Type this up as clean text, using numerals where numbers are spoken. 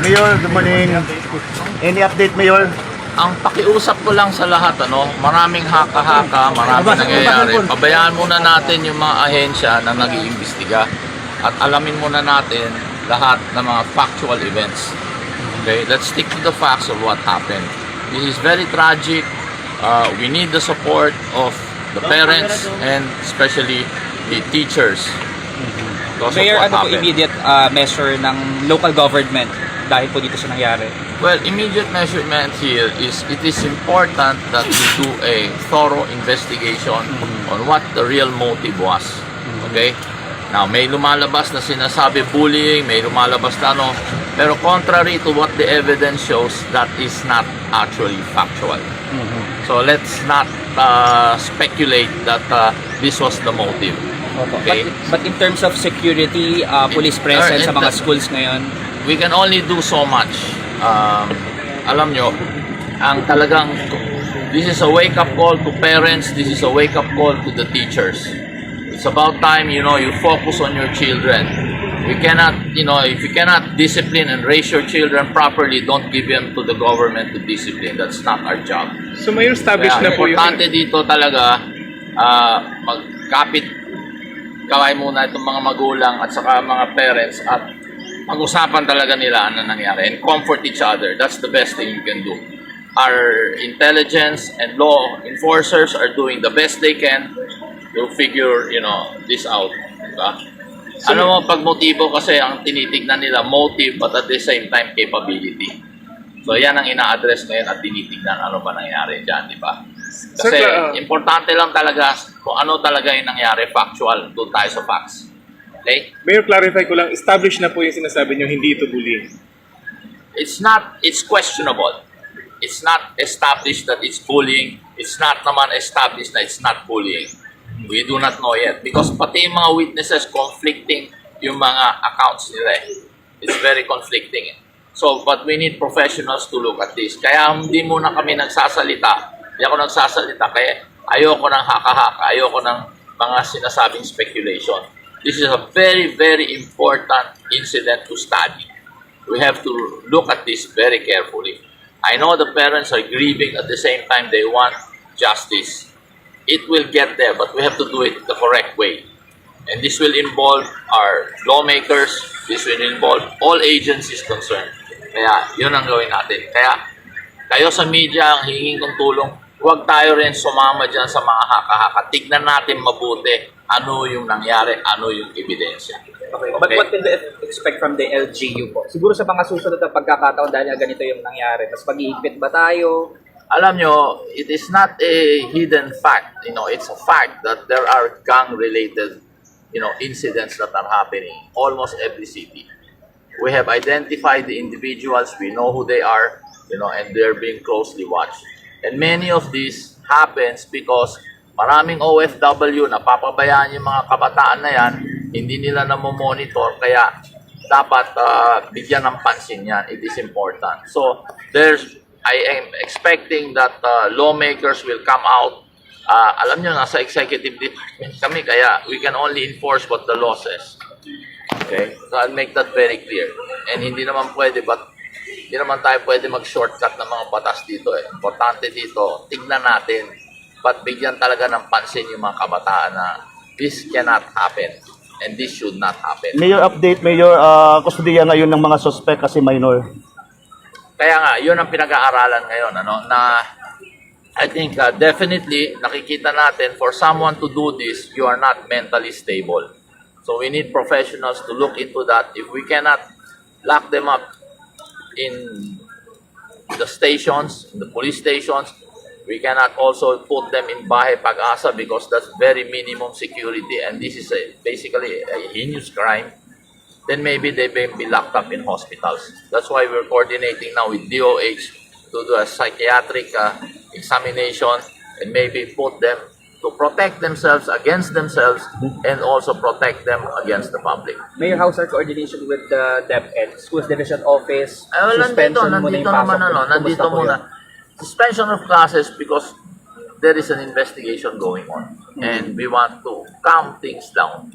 Mayor, good morning. Any update, Mayor? Ang pakiusap ko lang sa lahat, maraming haka-haka, maraming nangyayari. Pabayaan muna natin yung mga ahensya na nag-iimbestiga at alamin muna natin lahat ng mga factual events. Okay, let's stick to the facts of what happened. This is very tragic. We need the support of the parents and especially the teachers. Mayor, ano po immediate measure ng local government dahil po dito sa nangyari? Well, immediate measurement here is it is important that we do a thorough investigation on what the real motive was. Okay? Now, may lumalabas na sinasabi bullying, may lumalabas na pero contrary to what the evidence shows, that is not actually factual. So let's not speculate that this was the motive. Okay? But in terms of security, police presence sa mga schools ngayon, we can only do so much. Alam nyo, ang talagang, this is a wake-up call to parents, this is a wake-up call to the teachers. It's about time, you focus on your children. We cannot, if you cannot discipline and raise your children properly, don't give them to the government to discipline. That's not our job. So may establish na po yung... Importante dito talaga, magkapit kaway muna itong mga magulang at saka mga parents at pag-usapan talaga nila ano nangyari and comfort each other. That's the best thing you can do. Our intelligence and law enforcers are doing the best they can to figure, this out. Diba? Ano mo, pag motibo kasi ang tinitignan nila, motive but at the same time capability. So yan ang ina-address ngayon at tinitignan ano ba nangyari dyan, di ba? Kasi importante lang talaga kung ano talaga yung nangyari, factual, doon tayo sa facts. Okay? Mayor, clarify ko lang, establish na po yung sinasabi nyo, hindi ito bullying. It's questionable. It's not established that it's bullying. It's not naman established na it's not bullying. We do not know yet. Because pati yung mga witnesses conflicting yung mga accounts nila. It's very conflicting. So, but we need professionals to look at this. Kaya hindi muna kami nagsasalita. Hindi ako nagsasalita kaya ayoko ng haka-haka. Ayoko ng mga sinasabing speculation. This is a very, very important incident to study. We have to look at this very carefully. I know the parents are grieving at the same time they want justice. It will get there, but we have to do it the correct way. And this will involve our lawmakers, this will involve all agencies concerned. Kaya yun ang gawin natin. Kaya kayo sa media ang hingin kong tulong, huwag tayo rin sumama dyan sa mga haka-haka. Tignan natin mabuti ano yung nangyari, ano yung ebidensya. okay. But what can we expect from the LGU po? Siguro sa mga susunod na pagkakataon dahil ganito yung nangyari. Mas pag-iigpit ba tayo? Alam nyo, it is not a hidden fact. It's a fact that there are gang-related, incidents that are happening almost every city. We have identified the individuals, we know who they are, and they're being closely watched. And many of these happens because maraming OFW napapabayaan yung mga kabataan na yan, hindi nila monitor kaya dapat bigyan ng pansin yan. It is important. So, I am expecting that lawmakers will come out. Alam nyo, nasa executive department kami, kaya we can only enforce what the law says. Okay? So I'll make that very clear. And hindi naman tayo pwede mag-shortcut ng mga batas dito. Importante dito, tignan natin, but bigyan talaga ng pansin yung mga kabataan na this cannot happen. And this should not happen. Mayor, update, Mayor, kustudiya ngayon ng mga suspect kasi minor. Kaya nga, yun ang pinag-aaralan ngayon, na I think definitely nakikita natin for someone to do this, you are not mentally stable. So we need professionals to look into that. If we cannot lock them up in the stations, in the police stations, we cannot also put them in Bahay Pag-asa because that's very minimum security and this is basically a heinous crime. Then maybe they may be locked up in hospitals. That's why we're coordinating now with DOH to do a psychiatric examination and maybe put them to protect themselves against themselves and also protect them against the public. Mayor, how's our coordination with the DepEd, Schools Division Office? Suspension muna yung pasok. Nandito muna. Suspension of classes because there is an investigation going on and we want to calm things down.